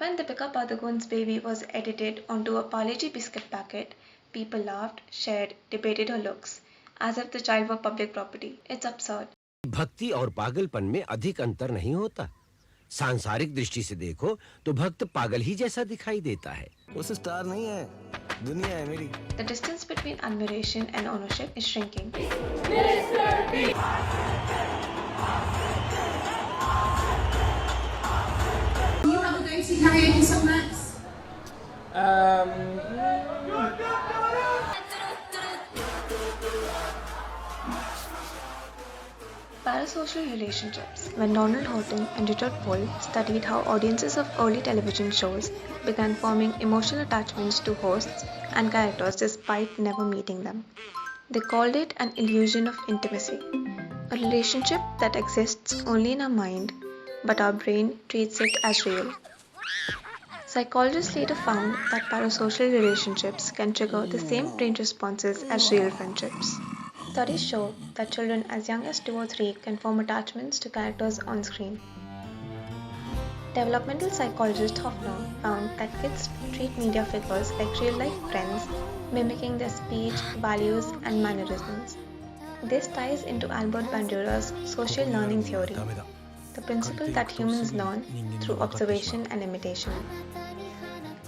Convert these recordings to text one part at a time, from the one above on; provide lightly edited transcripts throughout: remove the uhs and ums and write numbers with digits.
when Deepika Padukone's baby was edited onto a Parle-G biscuit packet, people laughed, shared, debated her looks, as if the child were public property. It's absurd. भक्ति और पागलपन में अधिक अंतर नहीं होता। सांसारिक दृष्टि से देखो तो भक्त पागल ही जैसा दिखाई देता है। वो स्टार नहीं है, दुनिया है मेरी। The distance between admiration and ownership is shrinking. You have a go-to karaoke song, Max? Parasocial relationships. When Donald Horton and Richard Pohl studied how audiences of early television shows began forming emotional attachments to hosts and characters despite never meeting them, they called it an illusion of intimacy, a relationship that exists only in our mind, but our brain treats it as real. Psychologists later found that parasocial relationships can trigger the same brain responses as real friendships. Studies show that children as young as 2 or 3 can form attachments to characters on screen. Developmental psychologist Hoffner found that kids treat media figures like real-life friends, mimicking their speech, values, and mannerisms. This ties into Albert Bandura's social learning theory, the principle that humans learn through observation and imitation.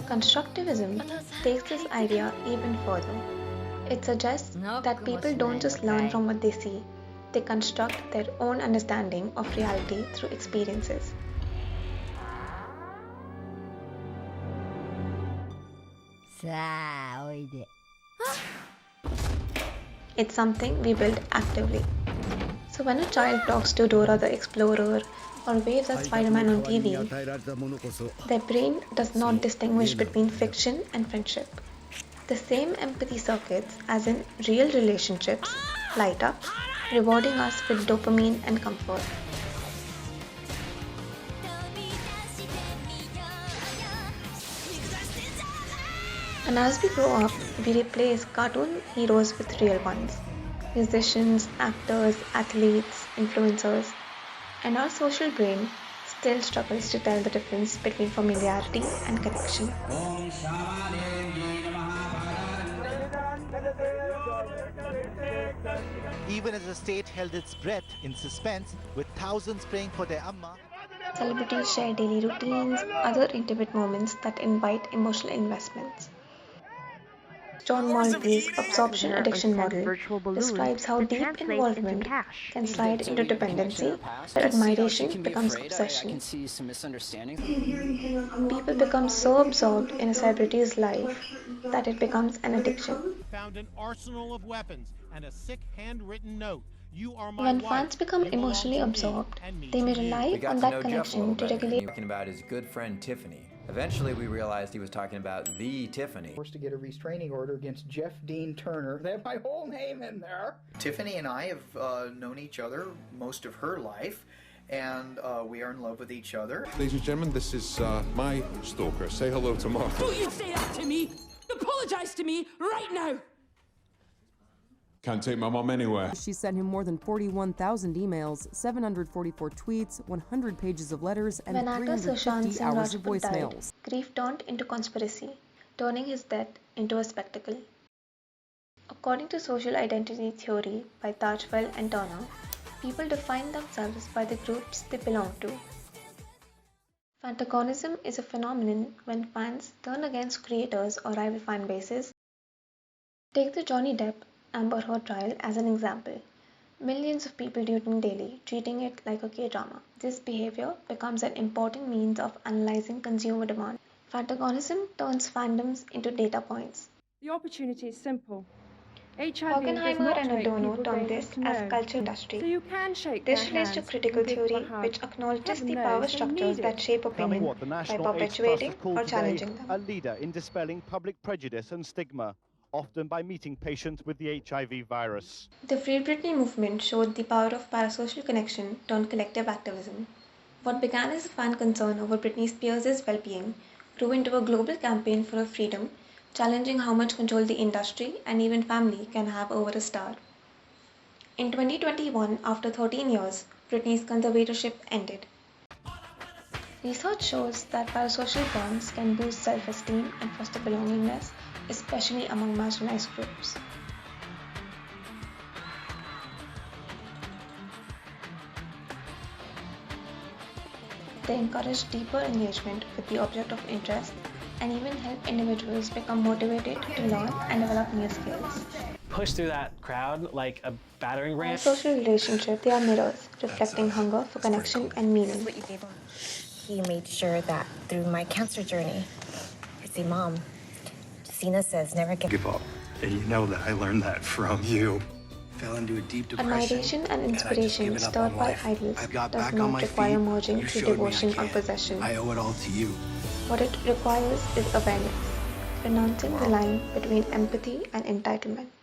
Constructivism takes this idea even further. It suggests that people don't just learn from what they see, they construct their own understanding of reality through experiences. It's something we build actively. So when a child talks to Dora the Explorer or waves at Spider-Man on TV, their brain does not distinguish between fiction and friendship. The same empathy circuits as in real relationships light up, rewarding us with dopamine and comfort. And as we grow up, we replace cartoon heroes with real ones. Musicians, actors, athletes, influencers, and our social brain still struggles to tell the difference between familiarity and connection. Even as the state held its breath in suspense, with thousands praying for their Amma, Celebrities share daily routines, other intimate moments that invite emotional investments. John Maltby's absorption addiction model describes how deep involvement can slide into dependency, where admiration becomes obsession. People become so absorbed in a celebrity's life that it becomes an addiction. Found an arsenal of weapons and a sick handwritten note. You are my When wife. fans become You belong emotionally to me absorbed, and me they may to you. rely We got on to that know Jeff a connection little to better, and he regulate. was talking about his good friend Tiffany. Eventually, we realized he was talking about the Tiffany. Forced to get a restraining order against Jeff Dean Turner. They have my whole name in there. Tiffany and I have known each other most of her life, and we are in love with each other. Ladies and gentlemen, this is my stalker. Say hello to Mark. Don't you say that to me! Apologize to me right now! Can't take my mom anywhere. She sent him more than 41,000 emails, 744 tweets, 100 pages of letters, and When actor Sushant 350 Singh hours of Rajput died, voicemails. grief turned into conspiracy, turning his death into a spectacle. According to social identity theory by Tajfel and Turner, people define themselves by the groups they belong to. Fantagonism is a phenomenon when fans turn against creators or rival fan bases. Take the Johnny Depp Amber Heard trial as an example. Millions of people tuning daily, treating it like a K-drama. This behavior becomes an important means of analyzing consumer demand. Fantagonism turns fandoms into data points. The opportunity is simple. Hockenheimer and Adorno termed this as culture industry. So you can shake This their relates to hands critical and give them theory, a hug. which acknowledges Heaven the knows power they structures need that it. shape Becoming opinion what the by National X Plus perpetuating have called or today challenging a them. leader in dispelling public prejudice and stigma, often by meeting patients with the HIV virus. The Free Britney movement showed the power of parasocial connection turned collective activism. What began as a fan concern over Britney Spears' well-being grew into a global campaign for her freedom, challenging how much control the industry and even family can have over a star. In 2021, after 13 years, Britney's conservatorship ended. Research shows that parasocial bonds can boost self-esteem and foster belongingness, especially among marginalized groups. They encourage deeper engagement with the object of interest and even help individuals become motivated to learn and develop new skills. Push through that crowd like a battering ram. In social relationships, they are mirrors, reflecting hunger for connection and meaning. What you gave him. He made sure that through my cancer journey, I see Mom. Sina says never give up. And you know that I learned that from you. Fell into a deep depression. Admiration and inspiration stirred by idols does not require merging through devotion or possession. I owe it all to you. What it requires is awareness, renouncing the line between empathy and entitlement.